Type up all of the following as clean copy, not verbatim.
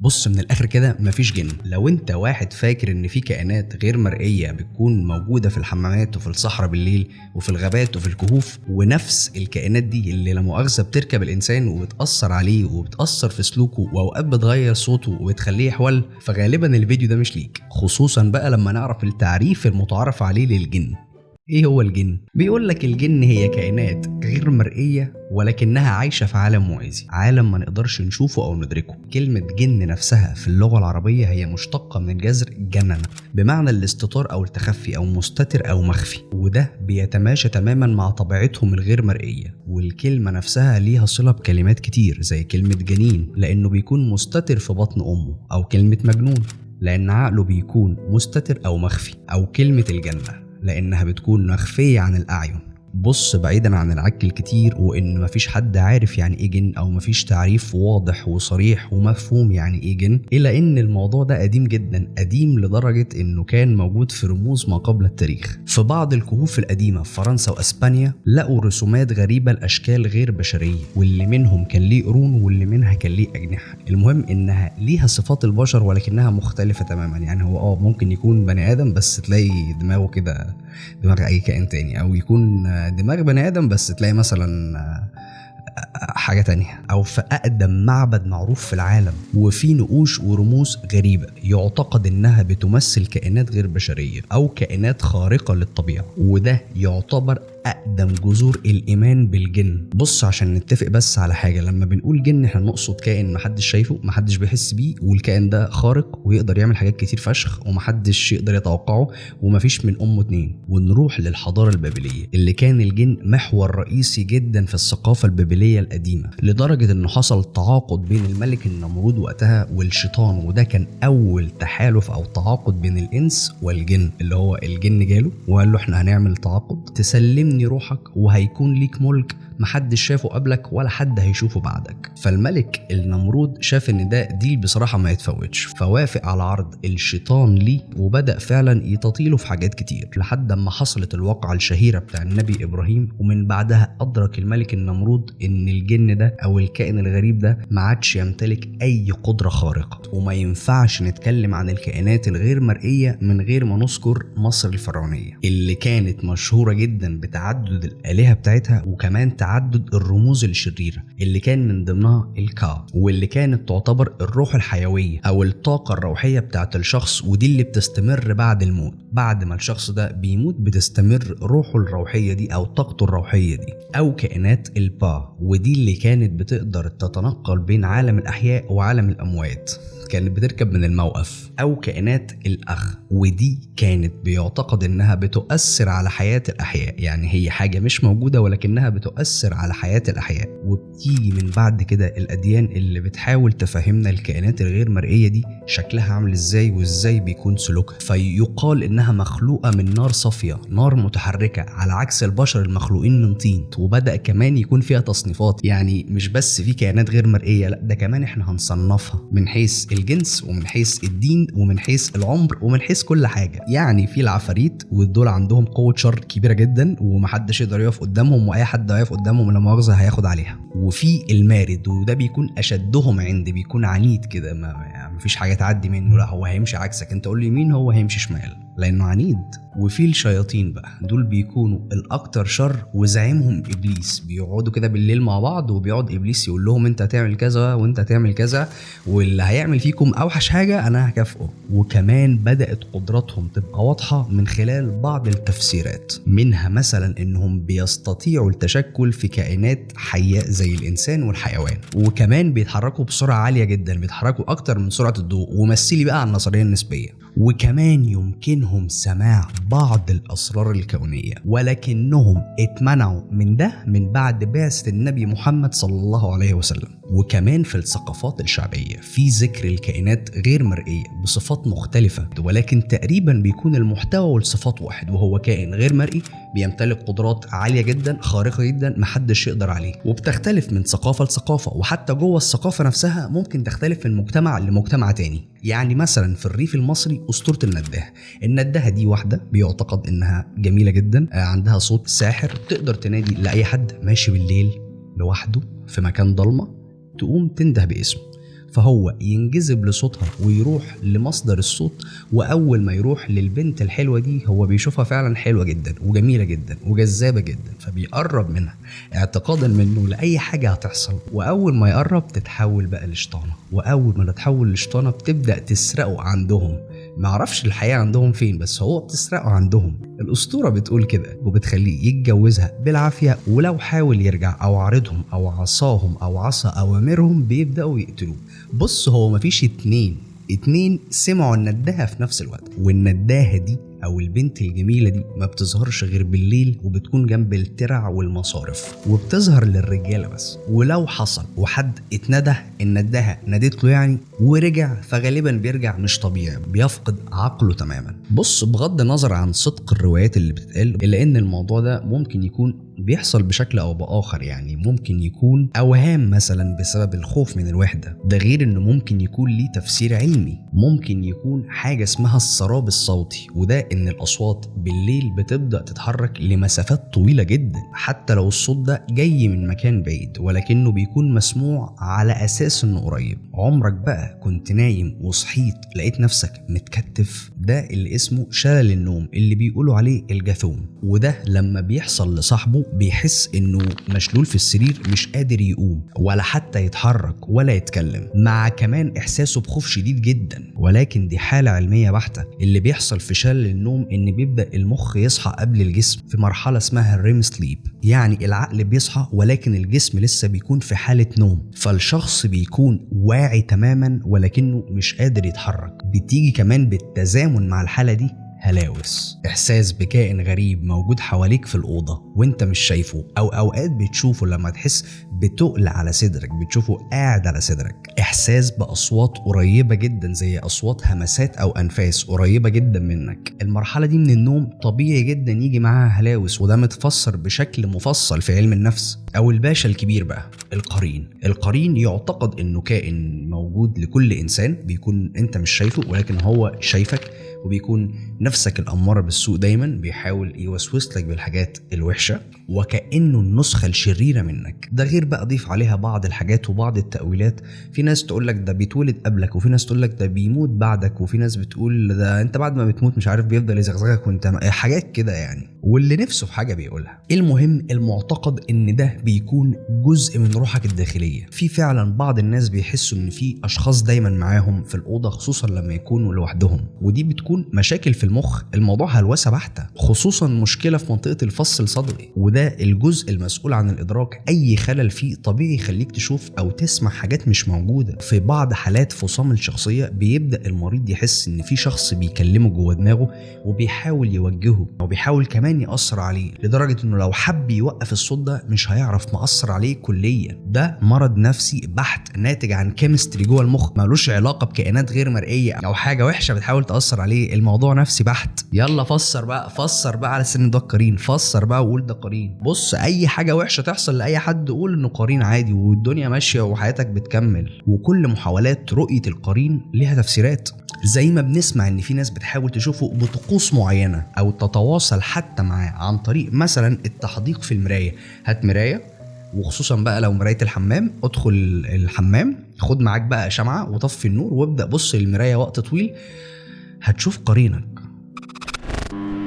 بص من الاخر كده مفيش جن. لو انت واحد فاكر ان في كائنات غير مرئيه بتكون موجوده في الحمامات وفي الصحراء بالليل وفي الغابات وفي الكهوف، ونفس الكائنات دي اللي لا مؤاخذه بتركب الانسان وبتاثر عليه وبتاثر في سلوكه واوقات بتغير صوته وبتخليه يحول، فغالبا الفيديو ده مش ليك، خصوصا بقى لما نعرف التعريف المتعارف عليه للجن. ايه هو الجن؟ بيقول لك الجن هي كائنات غير مرئية ولكنها عايشة في عالم موازي، عالم ما نقدرش نشوفه او ندركه. كلمة جن نفسها في اللغة العربية هي مشتقة من الجذر جنن، بمعنى الاستتار او التخفي او مستتر او مخفي، وده بيتماشى تماما مع طبيعتهم الغير مرئية. والكلمة نفسها ليها صلة بكلمات كتير زي كلمة جنين لانه بيكون مستتر في بطن امه، او كلمة مجنون لان عقله بيكون مستتر او مخفي، او كلمة الجنة لأنها بتكون مخفية عن الأعين. بص بعيدا عن العك الكتير وإن مفيش حد عارف يعني إيه جن أو مفيش تعريف واضح وصريح ومفهوم يعني إيه جن، إلا إن الموضوع ده قديم جدا، قديم لدرجة إنه كان موجود في رموز ما قبل التاريخ. في بعض الكهوف القديمة في فرنسا وأسبانيا لقوا رسومات غريبة لأشكال غير بشرية، واللي منهم كان ليه قرون واللي منها كان ليه أجنحة. المهم إنها ليها صفات البشر ولكنها مختلفة تماما. يعني هو ممكن يكون بني آدم بس تلاقي دماغه كده دماغ أي كائن تاني، أو يكون دماغ بني آدم بس تلاقي مثلا حاجة تانية، أو في أقدم معبد معروف في العالم وفي نقوش ورموز غريبة يعتقد إنها بتمثل كائنات غير بشرية أو كائنات خارقة للطبيعة، وده يعتبر أقدم جذور الإيمان بالجن. بص عشان نتفق بس على حاجة، لما بنقول جن احنا نقصد كائن محدش شايفه محدش بيحس بيه، والكائن ده خارق ويقدر يعمل حاجات كتير فشخ ومحدش يقدر يتوقعه ومفيش من أمه اتنين. ونروح للحضارة البابلية اللي كان الجن محور رئيسي جدا في الثقافة البابلية القديمة، لدرجة انه حصل تعاقد بين الملك النمرود وقتها والشيطان، وده كان أول تحالف أو تعاقد بين الإنس والجن، اللي هو الجن جاله وقال له احنا هنعمل تعاقد تسلمني روحك وهيكون ليك ملك محدش شافه قبلك ولا حد هيشوفه بعدك. فالملك النمرود شاف ان ده ديل بصراحة ما يتفوتش، فوافق على عرض الشيطان ليه وبدأ فعلا يتطيله في حاجات كتير لحد ما حصلت الواقعة الشهيرة بتاع النبي إبراهيم. ومن بعدها أدرك الملك النمرود ان الجن ده او الكائن الغريب ده ما عادش يمتلك اي قدرة خارقة، وما ينفعش نتكلم عن الكائنات الغير مرئية من غير ما نذكر مصر الفرعونية اللي كانت مشهورة جدا بتعدد الآلهة بتاعتها وكمان تعدد الرموز الشريرة اللي كان من ضمنها الكا، واللي كانت تعتبر الروح الحيوية أو الطاقة الروحية بتاعت الشخص، ودي اللي بتستمر بعد الموت. بعد ما الشخص ده بيموت بتستمر روحه الروحية دي أو طاقته الروحية دي. أو كائنات البا، ودي اللي كانت بتقدر تتنقل بين عالم الأحياء وعالم الأموات، كانت بتركب من الموقف. أو كائنات الأخ، ودي كانت بيعتقد إنها بتؤثر على حياة الأحياء، يعني هي حاجة مش موجودة ولكنها بتؤثر على حياة الأحياء. وبتيجي من بعد كده الأديان اللي بتحاول تفهمنا الكائنات الغير مرئية دي شكلها عامل إزاي وإزاي بيكون سلوكها. فيقال إنها مخلوقة من نار صافية، نار متحركة، على عكس البشر المخلوقين من طين. وبدأ كمان يكون فيها تصنيفات، يعني مش بس في كائنات غير مرئية، لا ده كمان إحنا هنصنفها من حيث الجنس ومن حيث الدين ومن حيث العمر ومن حيث كل حاجة. يعني في العفاريت ودول عندهم قوة شر كبيرة جدا ومحدش يقدر يقف قدامهم، واي حد هيقف قدامهم لا مؤاخذة هياخد عليها. وفي المارد، وده بيكون اشدهم عند، بيكون عنيد كده، ما فيش حاجة تعدي منه، لا هو هيمشي عكسك، انت قول لي يمين هو هيمشي شمال لانه عنيد. وفي الشياطين بقى، دول بيكونوا الاكتر شر وزعيمهم ابليس، بيقعدوا كده بالليل مع بعض وبيقعد ابليس يقول لهم انت هتعمل كذا وانت هتعمل كذا، واللي هيعمل فيكم اوحش حاجة انا هكافئه. وكمان بدأت قدراتهم تبقى واضحة من خلال بعض التفسيرات، منها مثلا انهم بيستطيعوا التشكل في كائنات حية زي الانسان والحيوان، وكمان بيتحركوا بسرعة عالية جدا، بيتحركوا اكتر من سرعة الضوء. ومثلي بقى على النظرية النسبية. وكمان يمكنهم سماع بعض الأسرار الكونية، ولكنهم اتمنعوا من ده من بعد بعثة النبي محمد صلى الله عليه وسلم. وكمان في الثقافات الشعبية في ذكر الكائنات غير مرئية بصفات مختلفة، ولكن تقريبا بيكون المحتوى والصفات واحد، وهو كائن غير مرئي بيمتلك قدرات عالية جدا خارقة جدا محدش يقدر عليه. وبتختلف من ثقافة لثقافة، وحتى جوه الثقافة نفسها ممكن تختلف من مجتمع لمجتمع تاني. يعني مثلا في الريف المصري أسطورة النداهة دي واحدة بيعتقد إنها جميلة جدا، عندها صوت ساحر، تقدر تنادي لأي حد ماشي بالليل لوحده في مكان ضلمة، تقوم تنده باسمه. فهو ينجذب لصوتها ويروح لمصدر الصوت، واول ما يروح للبنت الحلوه دي هو بيشوفها فعلا حلوه جدا وجميله جدا وجذابه جدا، فبيقرب منها اعتقادا منه لاي حاجه هتحصل. واول ما يقرب تتحول بقى لشطانه، واول ما تتحول لشطانه بتبدا تسرقه عندهم. معرفش الحقيقه عندهم فين، بس هو بتسرقه عندهم. الاسطوره بتقول كده، وبتخليه يتجوزها بالعافيه، ولو حاول يرجع او عارضهم او عصاهم او عصى اوامرهم بيبداوا يقتلوه. بص، هو مفيش اتنين سمعوا النداهة في نفس الوقت، والنداهة دي او البنت الجميلة دي ما بتظهرش غير بالليل، وبتكون جنب الترع والمصارف، وبتظهر للرجالة بس. ولو حصل وحد اتنده النداهة ندت له يعني ورجع، فغالبا بيرجع مش طبيعي، بيفقد عقله تماما. بص، بغض النظر عن صدق الروايات اللي بتتقال، الا ان الموضوع ده ممكن يكون بيحصل بشكل او باخر. يعني ممكن يكون اوهام مثلا بسبب الخوف من الوحده، ده غير انه ممكن يكون ليه تفسير علمي. ممكن يكون حاجه اسمها السراب الصوتي، وده ان الاصوات بالليل بتبدا تتحرك لمسافات طويله جدا، حتى لو الصوت ده جاي من مكان بعيد ولكنه بيكون مسموع على اساس انه قريب. عمرك بقى كنت نايم وصحيت لقيت نفسك متكتف؟ ده اللي اسمه شلل النوم، اللي بيقولوا عليه الجاثوم. وده لما بيحصل لصاحبه بيحس انه مشلول في السرير، مش قادر يقوم ولا حتى يتحرك ولا يتكلم، مع كمان احساسه بخوف شديد جدا. ولكن دي حالة علمية بحتة. اللي بيحصل في شلل النوم ان بيبدأ المخ يصحى قبل الجسم في مرحلة اسمها الريم سليب، يعني العقل بيصحى ولكن الجسم لسه بيكون في حالة نوم، فالشخص بيكون واعي تماما ولكنه مش قادر يتحرك. بتيجي كمان بالتزامن مع الحالة دي هلاوس، احساس بكائن غريب موجود حواليك في الاوضه وانت مش شايفه، او اوقات بتشوفه لما تحس بتقل على صدرك، بتشوفه قاعد على صدرك. احساس باصوات قريبه جدا زي اصوات همسات او انفاس قريبه جدا منك. المرحله دي من النوم طبيعي جدا يجي معاها هلاوس، وده متفسر بشكل مفصل في علم النفس. او الباشا الكبير بقى، القرين يعتقد انه كائن موجود لكل انسان، بيكون انت مش شايفه ولكن هو شايفك، وبيكون نفسك الأمارة بالسوء دايما بيحاول يوسوس لك بالحاجات الوحشة وكأنه النسخة الشريرة منك. ده غير بقى ضيف عليها بعض الحاجات وبعض التأويلات. في ناس تقول لك ده بيتولد قبلك، وفي ناس تقول لك ده بيموت بعدك، وفي ناس بتقول ده انت بعد ما بتموت مش عارف بيفضل يزغزغك وانت حاجات كده يعني، واللي نفسه في حاجة بيقولها. المهم، المعتقد ان ده بيكون جزء من روحك الداخلية. في فعلا بعض الناس بيحسوا ان في اشخاص دايما معاهم في الأوضة، خصوصا لما يكونوا لوحدهم، ودي بتكون مشاكل في المخ. الموضوع هلوسة بحتة، خصوصا مشكلة في منطقة الفص الصدري، وده الجزء المسؤول عن الإدراك. أي خلل فيه طبيعي يخليك تشوف أو تسمع حاجات مش موجودة. في بعض حالات فصام الشخصية بيبدأ المريض يحس إن في شخص بيكلمه جوه دماغه وبيحاول يوجهه، وبيحاول كمان يأثر عليه، لدرجة إنه لو حب يوقف الصوت ده مش هيعرف، مأثر عليه كليا. ده مرض نفسي بحت ناتج عن كيمستري جوه المخ، مالوش علاقة بكائنات غير مرئية أو حاجة وحشة بتحاول تأثر عليه. الموضوع نفسي بحت. يلا فسر بقى على سن ده قرين، فسر بقى وقول ده قرين. بص، اي حاجه وحشه تحصل لاي حد قول انه قرين عادي، والدنيا ماشيه وحياتك بتكمل. وكل محاولات رؤيه القرين ليها تفسيرات، زي ما بنسمع ان في ناس بتحاول تشوفه بطقوس معينه او تتواصل حتى معاه عن طريق مثلا التحديق في المرايه. هات مرايه، وخصوصا بقى لو مرايه الحمام، ادخل الحمام، خد معاك بقى شمعه وطفي النور وابدا بص للمرايه وقت طويل، هتشوف قرينك.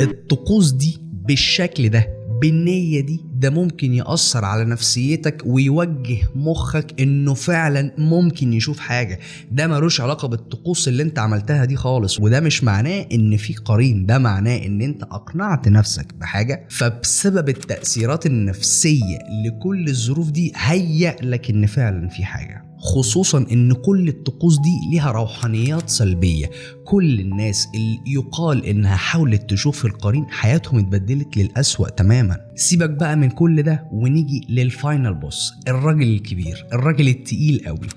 الطقوس دي بالشكل ده بالنية دي، ده ممكن يأثر على نفسيتك ويوجه مخك انه فعلا ممكن يشوف حاجة. ده ملوش علاقة بالطقوس اللي انت عملتها دي خالص، وده مش معناه ان في قرين، ده معناه ان انت اقنعت نفسك بحاجة، فبسبب التأثيرات النفسية لكل الظروف دي هيأ لك ان فعلا في حاجة. خصوصا ان كل الطقوس دي ليها روحانيات سلبية. كل الناس اللي يقال انها حاولت تشوف القرين حياتهم اتبدلت للأسوأ تماما. سيبك بقى من كل ده ونيجي للفاينل بوس، الراجل الكبير، الراجل التقيل قوي،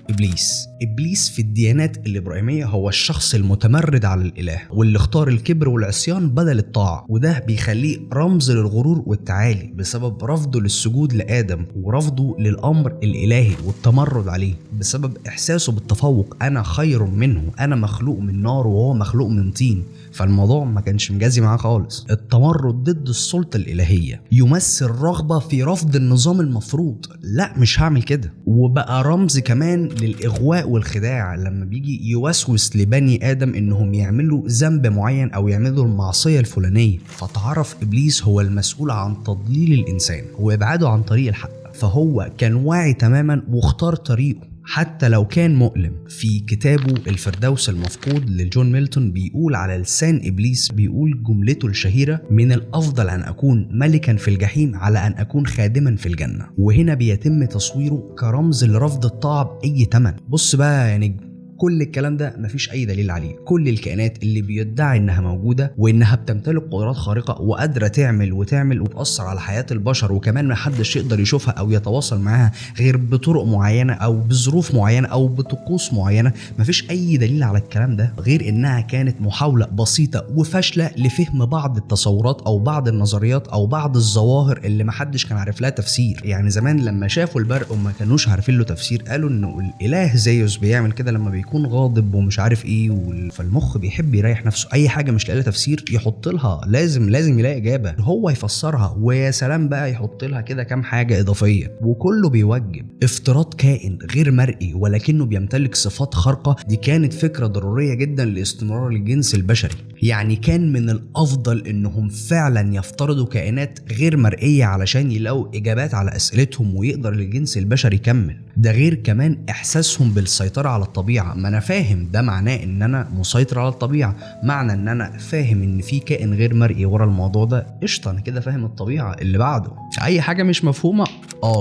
إبليس في الديانات الإبراهيمية هو الشخص المتمرد على الإله، واللي اختار الكبر والعصيان بدل الطاعة، وده بيخليه رمز للغرور والتعالي بسبب رفضه للسجود لآدم ورفضه للأمر الإلهي والتمرد عليه. بسبب احساسه بالتفوق، انا خير منه، انا مخلوق من نار وهو مخلوق من طين. فالموضوع ما كانش مجازي معاه خالص. التمرد ضد السلطة الإلهية يمثل رغبة في رفض النظام المفروض، لا مش هعمل كده. وبقى رمز كمان للإغواء والخداع لما بيجي يوسوس لبني آدم إنهم يعملوا ذنب معين أو يعملوا المعصية الفلانية، فتعرف إبليس هو المسؤول عن تضليل الإنسان وإبعاده عن طريق الحق. فهو كان واعي تماما واختار طريقه حتى لو كان مؤلم. في كتابه الفردوس المفقود لجون ميلتون بيقول على لسان إبليس، بيقول جملته الشهيرة: من الأفضل أن أكون ملكا في الجحيم على أن أكون خادما في الجنة. وهنا بيتم تصويره كرمز لرفض الطاعة بأي تمن. بص بقى يا نجم، كل الكلام ده مفيش اي دليل عليه. كل الكائنات اللي بيدعي انها موجوده وانها بتمتلك قدرات خارقه وقادره تعمل وتاثر على حياه البشر، وكمان محدش يقدر يشوفها او يتواصل معاها غير بطرق معينه او بظروف معينه او بطقوس معينه، مفيش اي دليل على الكلام ده غير انها كانت محاوله بسيطه وفاشله لفهم بعض التصورات او بعض النظريات او بعض الظواهر اللي محدش كان عارف لها تفسير. يعني زمان لما شافوا البرق وما كانوش عارفين له تفسير، قالوا انه الاله زيوس بيعمل كده لما بيكون غاضب ومش عارف ايه، فالمخ بيحب يريح نفسه. اي حاجه مش لاقي لها تفسير يحط لها لازم يلاقي اجابه، هو يفسرها، ويا سلام بقى يحط لها كده كام حاجه اضافيه، وكله بيوجب. افتراض كائن غير مرئي ولكنه بيمتلك صفات خارقه، دي كانت فكره ضروريه جدا لاستمرار الجنس البشري. يعني كان من الافضل انهم فعلا يفترضوا كائنات غير مرئيه علشان يلاقوا اجابات على اسئلتهم ويقدر الجنس البشري يكمل. ده غير كمان احساسهم بالسيطره على الطبيعه. ما انا فاهم ده معناه ان انا مسيطر على الطبيعه، معنى ان انا فاهم ان في كائن غير مرئي ورا الموضوع ده، قشطه انا كده فاهم الطبيعه. اللي بعده اي حاجه مش مفهومه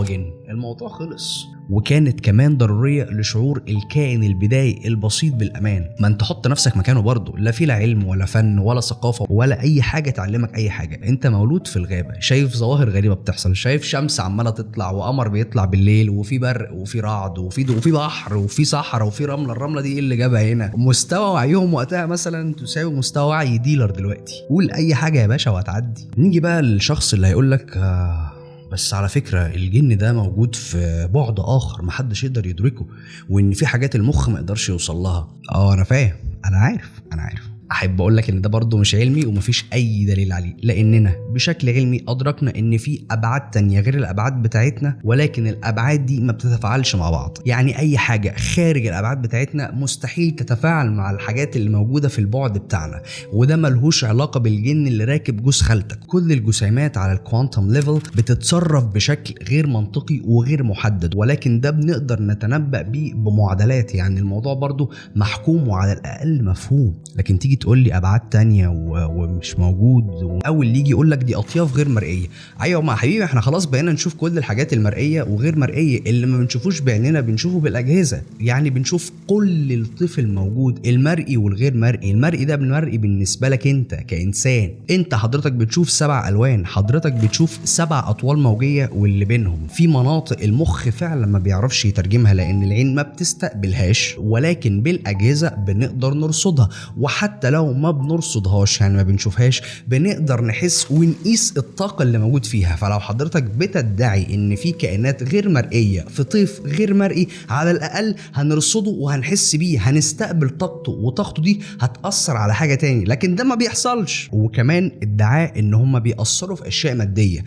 جن، الموضوع خلص. وكانت كمان ضرورية لشعور الكائن البدائي البسيط بالأمان. ما انت حط نفسك مكانه برضه، لا في لا علم ولا فن ولا ثقافة ولا أي حاجة تعلمك أي حاجة. انت مولود في الغابة، شايف ظواهر غريبة بتحصل، شايف شمس عمالة تطلع وقمر بيطلع بالليل وفي برق وفي رعد وفي بحر وفي صحراء وفي رملة. الرملة دي اللي جابها هنا؟ مستوى وعيهم وقتها مثلا تساوي مستوى وعي ديلر دلوقتي. قول أي حاجة يا باشا وهتعدي. نيجي بقى للشخص اللي هيقولك بس على فكرة الجن ده موجود في بعد آخر محدش يقدر يدركه، وإن في حاجات المخ ما يقدرش يوصل لها. أنا فاهم، أنا عارف. أحب أقولك إن ده برضو مش علمي ومفيش أي دليل عليه، لأننا بشكل علمي أدركنا إن في أبعاد تانية غير الأبعاد بتاعتنا، ولكن الأبعاد دي ما بتتفاعلش مع بعض. يعني أي حاجة خارج الأبعاد بتاعتنا مستحيل تتفاعل مع الحاجات اللي موجودة في البعد بتاعنا، وده ملهوش علاقة بالجن اللي راكب جوز خالتك. كل الجسيمات على الكوانتم ليفل بتتصرف بشكل غير منطقي وغير محدد، ولكن ده بنقدر نتنبأ بيه بمعادلات. يعني الموضوع برضو محكوم وعلى الأقل مفهوم. لكن تيجي تقول لي ابعاد تانية ومش موجود، واول اللي يجي يقول لك دي اطياف غير مرئيه. ايوه ما حبيبي، احنا خلاص بقينا نشوف كل الحاجات المرئيه وغير مرئيه. اللي ما بنشوفوش بعيننا بنشوفه بالاجهزه. يعني بنشوف كل الطيف الموجود، المرئي والغير مرئي. المرئي ده بالمرئي بالنسبه لك انت كانسان، انت حضرتك بتشوف 7 الوان، حضرتك بتشوف 7 اطوال موجيه واللي بينهم في مناطق المخ فعلا ما بيعرفش يترجمها لان العين ما بتستقبلهاش، ولكن بالاجهزه بنقدر نرصدها. وحتى لو ما بنرصدهاش يعني ما بنشوفهاش، بنقدر نحس ونقيس الطاقة اللي موجود فيها. فلو حضرتك بتدعي ان في كائنات غير مرئية في طيف غير مرئي، على الاقل هنرصده وهنحس بيه، هنستقبل طاقته، وطاقته دي هتأثر على حاجة تاني. لكن ده ما بيحصلش. وكمان ادعاء ان هم بيأثروا في اشياء مادية.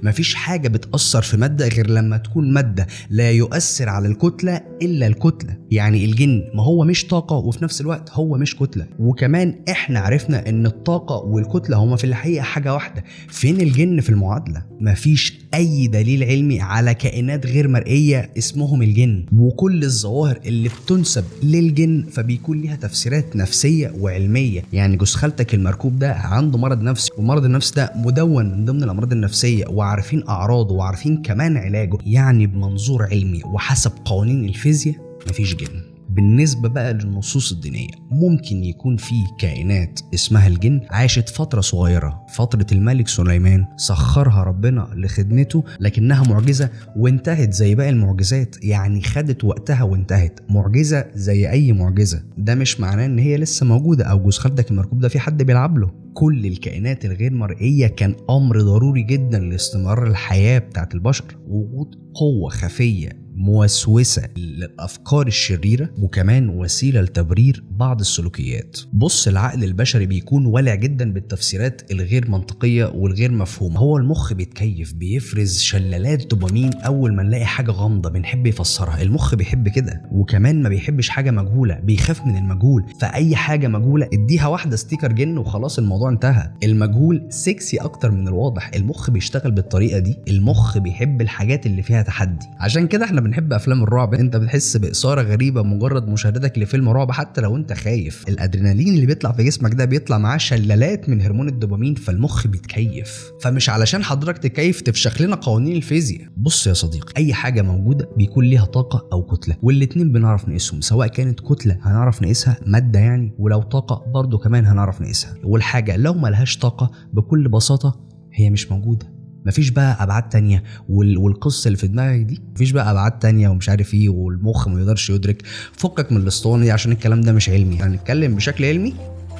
ما فيش حاجة بتأثر في مادة غير لما تكون مادة لا يؤثر على الكتلة الا الكتلة. يعني الجن ما هو مش طاقة وفي نفس الوقت هو مش كتلة. وكمان احنا عرفنا ان الطاقة والكتلة هما في الحقيقة حاجة واحدة. فين الجن في المعادلة؟ مفيش اي دليل علمي على كائنات غير مرئية اسمهم الجن. وكل الظواهر اللي بتنسب للجن فبيكون ليها تفسيرات نفسية وعلمية. يعني جوز خالتك المركوب ده عنده مرض نفسي، ومرض النفس ده مدون من ضمن الامراض النفسية، وعارفين اعراضه وعارفين كمان علاجه. يعني بمنظور علمي وحسب قوانين الفيزياء مفيش جن. بالنسبة بقى للنصوص الدينية، ممكن يكون في كائنات اسمها الجن عاشت فترة صغيرة، فترة الملك سليمان سخرها ربنا لخدمته، لكنها معجزة وانتهت زي باقي المعجزات. يعني خدت وقتها وانتهت، معجزة زي أي معجزة. ده مش معناه ان هي لسه موجودة او جوز خالتك المركوب ده في حد بيلعب له. كل الكائنات الغير مرئية كان أمر ضروري جدا لاستمرار الحياة بتاعت البشر. وجود قوة خفية موسوسة للأفكار الشريرة، وكمان وسيلة لتبرير بعض السلوكيات. بص، العقل البشري بيكون ولع جدا بالتفسيرات الغير منطقية والغير مفهومة. هو المخ بيتكيف، بيفرز شلالات دوبامين أول ما نلاقي حاجة غامضة بنحب يفسرها. المخ بيحب كده، وكمان ما بيحبش حاجة مجهولة، بيخاف من المجهول. فأي حاجة مجهولة اديها واحدة ستيكر جن وخلاص الموضوع انتهى. المجهول سكسي أكتر من الواضح. المخ بيشتغل بالطريقة دي. المخ بيحب الحاجات اللي فيها تحدي. عشان كده احنا بنحب افلام الرعب. انت بتحس باثاره غريبه مجرد مشاهدتك لفيلم رعب حتى لو انت خايف. الادرينالين اللي بيطلع في جسمك ده بيطلع معاه شلالات من هرمون الدوبامين، فالمخ بيتكيف. فمش علشان حضرتك تكيف تفشخ لنا قوانين الفيزياء. بص يا صديقي، اي حاجه موجوده بيكون ليها طاقه او كتله، والاتنين بنعرف نقيسهم. سواء كانت كتله هنعرف نقيسها ماده يعني، ولو طاقه برضو كمان هنعرف نقيسها. والحاجه لو ملهاش طاقه بكل بساطه هي مش موجوده. مفيش بقى ابعاد تانية. والقصه اللي في دماغك دي مفيش بقى ابعاد تانية ومش عارف ايه، والمخ ما يقدرش يدرك. فكك من الاسطوانه دي عشان الكلام ده مش علمي. هنتكلم بشكل علمي.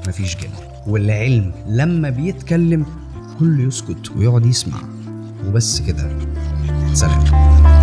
مفيش جن، والعلم لما بيتكلم كله يسكت ويقعد يسمع وبس كده. سلام.